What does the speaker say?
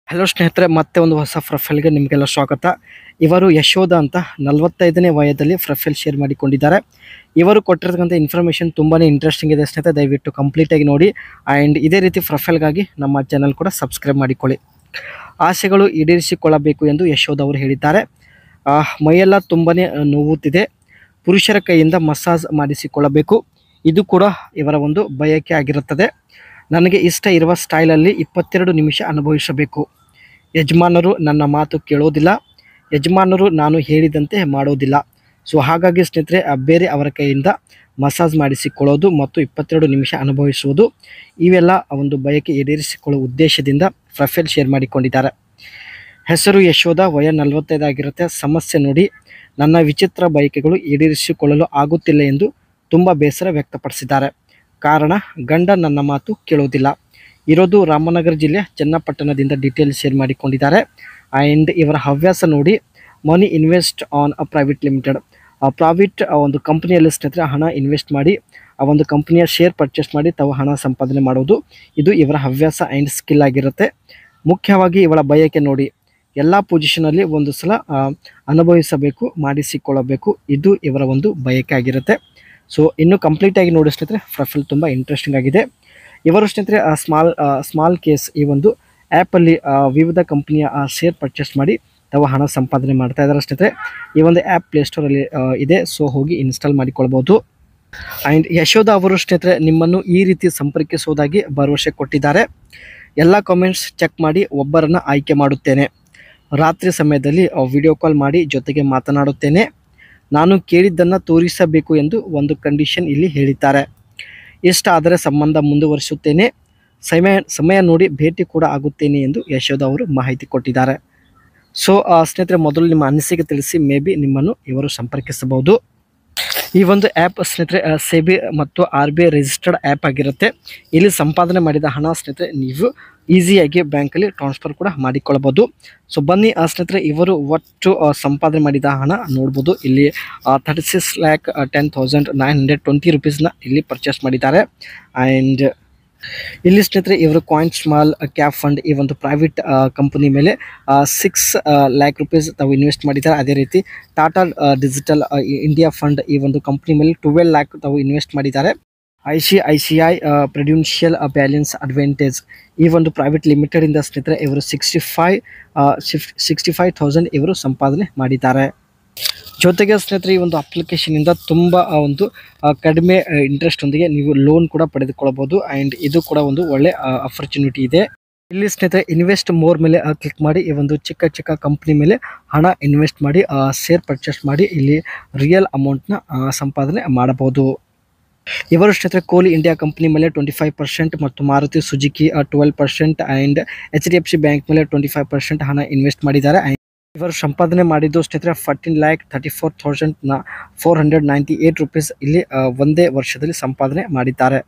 Hello ಸ್ನೇಹಿತರೆ, ಮತ್ತೆ ಒಂದು ಹೊಸ ಪ್ರೊಫೈಲ್ಗೆ ನಿಮಗೆಲ್ಲ ಸ್ವಾಗತ. ಇವರು ಯಶೋಧ ಅಂತ 45ನೇ ವಯದಲ್ಲಿ ಪ್ರೊಫೈಲ್ ಶೇರ್ ಮಾಡಿಕೊಂಡಿದ್ದಾರೆ. ಇವರು ಕೊಟ್ಟಿರ್ತಕ್ಕಂಥ ಇನ್ಫಾರ್ಮೇಷನ್ ತುಂಬಾ ಇಂಟ್ರೆಸ್ಟಿಂಗ್ ಇದೆ ಸ್ನೇಹಿತರೆ, ದಯವಿಟ್ಟು ಕಂಪ್ಲೀಟಾಗಿ ನೋಡಿ. ಆ್ಯಂಡ್ ಇದೇ ರೀತಿ ಪ್ರೊಫೈಲ್ಗಾಗಿ ನಮ್ಮ ಚಾನಲ್ ಕೂಡ ಸಬ್ಸ್ಕ್ರೈಬ್ ಮಾಡಿಕೊಳ್ಳಿ. ಆಸೆಗಳು ಈಡೇರಿಸಿಕೊಳ್ಳಬೇಕು ಎಂದು ಯಶೋಧ ಅವರು ಹೇಳಿದ್ದಾರೆ. ಮೈಯೆಲ್ಲ ತುಂಬಾ ನೋವುತ್ತಿದೆ, ಪುರುಷರ ಕೈಯಿಂದ ಮಸಾಜ್ ಮಾಡಿಸಿಕೊಳ್ಳಬೇಕು, ಇದು ಕೂಡ ಇವರ ಒಂದು ಬಯಕೆ ಆಗಿರುತ್ತದೆ. ನನಗೆ ಇಷ್ಟ ಇರುವ ಸ್ಟೈಲಲ್ಲಿ 22 ನಿಮಿಷ ಅನುಭವಿಸಬೇಕು. ಯಜಮಾನರು ನನ್ನ ಮಾತು ಕೇಳೋದಿಲ್ಲ, ಯಜಮಾನರು ನಾನು ಹೇಳಿದಂತೆ ಮಾಡೋದಿಲ್ಲ. ಸೊ ಹಾಗಾಗಿ ಸ್ನೇಹಿತರೆ, ಬೇರೆ ಅವರ ಕೈಯಿಂದ ಮಸಾಜ್ ಮಾಡಿಸಿಕೊಳ್ಳೋದು ಮತ್ತು 22 ನಿಮಿಷ ಅನುಭವಿಸುವುದು, ಇವೆಲ್ಲ ಒಂದು ಬಯಕೆ ಈಡೇರಿಸಿಕೊಳ್ಳುವ ಉದ್ದೇಶದಿಂದ ಪ್ರೊಫೈಲ್ ಶೇರ್ ಮಾಡಿಕೊಂಡಿದ್ದಾರೆ. ಹೆಸರು ಯಶೋಧ, ವಯ 45 ಆಗಿರುತ್ತೆ. ಸಮಸ್ಯೆ ನೋಡಿ, ನನ್ನ ವಿಚಿತ್ರ ಬಯಕೆಗಳು ಈಡೇರಿಸಿಕೊಳ್ಳಲು ಆಗುತ್ತಿಲ್ಲ ಎಂದು ತುಂಬ ಬೇಸರ ವ್ಯಕ್ತಪಡಿಸಿದ್ದಾರೆ. ಕಾರಣ, ಗಂಡ ನನ್ನ ಮಾತು ಕೇಳೋದಿಲ್ಲ. ಇರೋದು ರಾಮನಗರ ಜಿಲ್ಲೆ ಚನ್ನಪಟ್ಟಣದಿಂದ ಡೀಟೇಲ್ ಶೇರ್ ಮಾಡಿಕೊಂಡಿದ್ದಾರೆ. ಆ್ಯಂಡ್ ಇವರ ಹವ್ಯಾಸ ನೋಡಿ, money invest on a private limited, private ಒಂದು ಕಂಪ್ನಿಯಲ್ಲಿ ಸ್ನೇಹಿತರೆ ಹಣ ಇನ್ವೆಸ್ಟ್ ಮಾಡಿ ಆ ಒಂದು ಕಂಪ್ನಿಯ ಶೇರ್ ಪರ್ಚೇಸ್ ಮಾಡಿ ತಾವು ಹಣ ಸಂಪಾದನೆ ಮಾಡೋದು, ಇದು ಇವರ ಹವ್ಯಾಸ ಆ್ಯಂಡ್ ಸ್ಕಿಲ್ ಆಗಿರುತ್ತೆ. ಮುಖ್ಯವಾಗಿ ಇವಳ ಬಯಕೆ ನೋಡಿ, ಎಲ್ಲ ಪೊಸಿಷನಲ್ಲಿ ಒಂದು ಸಲ ಅನುಭವಿಸಬೇಕು, ಮಾಡಿಸಿಕೊಳ್ಳಬೇಕು, ಇದು ಇವರ ಒಂದು ಬಯಕೆ ಆಗಿರುತ್ತೆ. ಸೊ ಇನ್ನು ಕಂಪ್ಲೀಟಾಗಿ ನೋಡಿ ಸ್ನೇಹಿತರೆ, ಪ್ರೊಫೈಲ್ ತುಂಬ ಇಂಟ್ರೆಸ್ಟಿಂಗ್ ಆಗಿದೆ. ಇವರು ಸ್ನೇಹಿತರೆ ಸ್ಮಾಲ್ ಕೇಸ್ ಈ ಒಂದು ಆ್ಯಪಲ್ಲಿ ವಿವಿಧ ಕಂಪ್ನಿಯ ಶೇರ್ ಪರ್ಚೇಸ್ ಮಾಡಿ ತಾವು ಹಣ ಸಂಪಾದನೆ ಮಾಡ್ತಾ ಇದ್ದಾರೆ ಸ್ನೇಹಿತರೆ. ಈ ಒಂದು ಆ್ಯಪ್ ಪ್ಲೇಸ್ಟೋರಲ್ಲಿ ಇದೆ, ಸೊ ಹೋಗಿ ಇನ್ಸ್ಟಾಲ್ ಮಾಡಿಕೊಳ್ಬೋದು. ಆ್ಯಂಡ್ ಯಶೋಧ ಅವರು ಸ್ನೇಹಿತರೆ ನಿಮ್ಮನ್ನು ಈ ರೀತಿ ಸಂಪರ್ಕಿಸುವುದಾಗಿ ಭರವಸೆ ಕೊಟ್ಟಿದ್ದಾರೆ. ಎಲ್ಲ ಕಾಮೆಂಟ್ಸ್ ಚೆಕ್ ಮಾಡಿ ಒಬ್ಬರನ್ನು ಆಯ್ಕೆ ಮಾಡುತ್ತೇನೆ. ರಾತ್ರಿ ಸಮಯದಲ್ಲಿ ವಿಡಿಯೋ ಕಾಲ್ ಮಾಡಿ ಜೊತೆಗೆ ಮಾತನಾಡುತ್ತೇನೆ. ನಾನು ಕೇಳಿದ್ದನ್ನು ತೋರಿಸಬೇಕು ಎಂದು ಒಂದು ಕಂಡೀಷನ್ ಇಲ್ಲಿ ಹೇಳಿದ್ದಾರೆ. ಇಷ್ಟ ಆದರೆ ಸಂಬಂಧ ಮುಂದುವರಿಸುತ್ತೇನೆ, ಸಮಯ ನೋಡಿ ಭೇಟಿ ಕೂಡ ಆಗುತ್ತೇನೆ ಎಂದು ಯಶೋಧ ಅವರು ಮಾಹಿತಿ ಕೊಟ್ಟಿದ್ದಾರೆ. ಸೊ ಸ್ನೇಹಿತರೆ, ಮೊದಲು ನಿಮ್ಮ ಅನಿಸಿಕೆ ತಿಳಿಸಿ, ಮೇ ಬಿ ನಿಮ್ಮನ್ನು ಇವರು ಸಂಪರ್ಕಿಸಬಹುದು. ಈ ಒಂದು ಆ್ಯಪ್ ಸ್ನೇಹಿತರೆ ಸೆಬಿ ಮತ್ತು RBI ರಿಜಿಸ್ಟರ್ಡ್ ಆ್ಯಪ್ ಆಗಿರುತ್ತೆ. ಇಲ್ಲಿ ಸಂಪಾದನೆ ಮಾಡಿದ ಹಣ ಸ್ನೇಹಿತರೆ ನೀವು ಈಸಿಯಾಗಿ ಬ್ಯಾಂಕಲ್ಲಿ ಟ್ರಾನ್ಸ್ಫರ್ ಕೂಡ ಮಾಡಿಕೊಳ್ಳಬಹುದು. ಸೊ ಬನ್ನಿ ಸ್ನೇಹಿತರೆ, ಇವರು ಒಟ್ಟು ಸಂಪಾದನೆ ಮಾಡಿದ ಹಣ ನೋಡ್ಬೋದು. ಇಲ್ಲಿ 36,10,920 rupeesನ ಇಲ್ಲಿ ಪರ್ಚೇಸ್ ಮಾಡಿದ್ದಾರೆ. ಆ್ಯಂಡ್ ಇಲ್ಲಿ ಸ್ನೇಹಿತರೆ ಇವರು ಕಾಯಿನ್ ಸ್ಮಾಲ್ ಕ್ಯಾಪ್ ಫಂಡ್ ಈ ಒಂದು ಪ್ರೈವೇಟ್ ಕಂಪನಿ ಮೇಲೆ 6 lakh rupees ತಾವು ಇನ್ವೆಸ್ಟ್ ಮಾಡಿದ್ದಾರೆ. ಅದೇ ರೀತಿ ಟಾಟಾ ಡಿಜಿಟಲ್ ಇಂಡಿಯಾ ಫಂಡ್ ಈ ಒಂದು ಕಂಪನಿ ಮೇಲೆ 12 lakh ತಾವು ಇನ್ವೆಸ್ಟ್ ಮಾಡಿದ್ದಾರೆ. ICICI ಪ್ರೆಡ್ಯೂನ್ಷಿಯಲ್ ಬ್ಯಾಲೆನ್ಸ್ ಅಡ್ವಾಂಟೇಜ್ ಈ ಒಂದು ಪ್ರೈವೇಟ್ ಲಿಮಿಟೆಡಿಂದ ಸ್ನೇಹಿತರೆ ಇವರು 65,000 ಇವರು ಸಂಪಾದನೆ ಮಾಡಿದ್ದಾರೆ. ಜೊತೆಗೆ ಸ್ನೇಹಿತರೆ ಈ ಒಂದು ಅಪ್ಲಿಕೇಶನಿಂದ ತುಂಬ ಒಂದು ಕಡಿಮೆ ಇಂಟ್ರೆಸ್ಟೊಂದಿಗೆ ನೀವು ಲೋನ್ ಕೂಡ ಪಡೆದುಕೊಳ್ಳಬಹುದು. ಆ್ಯಂಡ್ ಇದು ಕೂಡ ಒಂದು ಒಳ್ಳೆ ಅಪರ್ಚುನಿಟಿ ಇದೆ. ಇಲ್ಲಿ ಸ್ನೇಹಿತರೆ ಇನ್ವೆಸ್ಟ್ ಮೋರ್ ಮೇಲೆ ಕ್ಲಿಕ್ ಮಾಡಿ ಈ ಒಂದು ಚಿಕ್ಕ ಕಂಪ್ನಿ ಮೇಲೆ ಹಣ ಇನ್ವೆಸ್ಟ್ ಮಾಡಿ ಶೇರ್ ಪರ್ಚೇಸ್ ಮಾಡಿ ಇಲ್ಲಿ ರಿಯಲ್ ಅಮೌಂಟ್ನ ಸಂಪಾದನೆ ಮಾಡಬಹುದು. ಇವರು ಸ್ನೇಹಿತರೆ ಕೋಲಿ ಇಂಡಿಯಾ ಕಂಪನಿ ಮೇಲೆ 25% ಮತ್ತು Maruti Suzuki 12% and HDFC bank ಮೇಲೆ 25% ಹಣ ಇನ್ವೆಸ್ಟ್ ಮಾಡಿದ್ದಾರೆ. ಇವರು ಸಂಪಾದನೆ ಮಾಡಿದ್ದು ಸ್ನೇಹಿತರೆ 14,34,498 rupees ಇಲ್ಲಿ ಒಂದೇ ವರ್ಷದಲ್ಲಿ ಸಂಪಾದನೆ ಮಾಡಿದ್ದಾರೆ.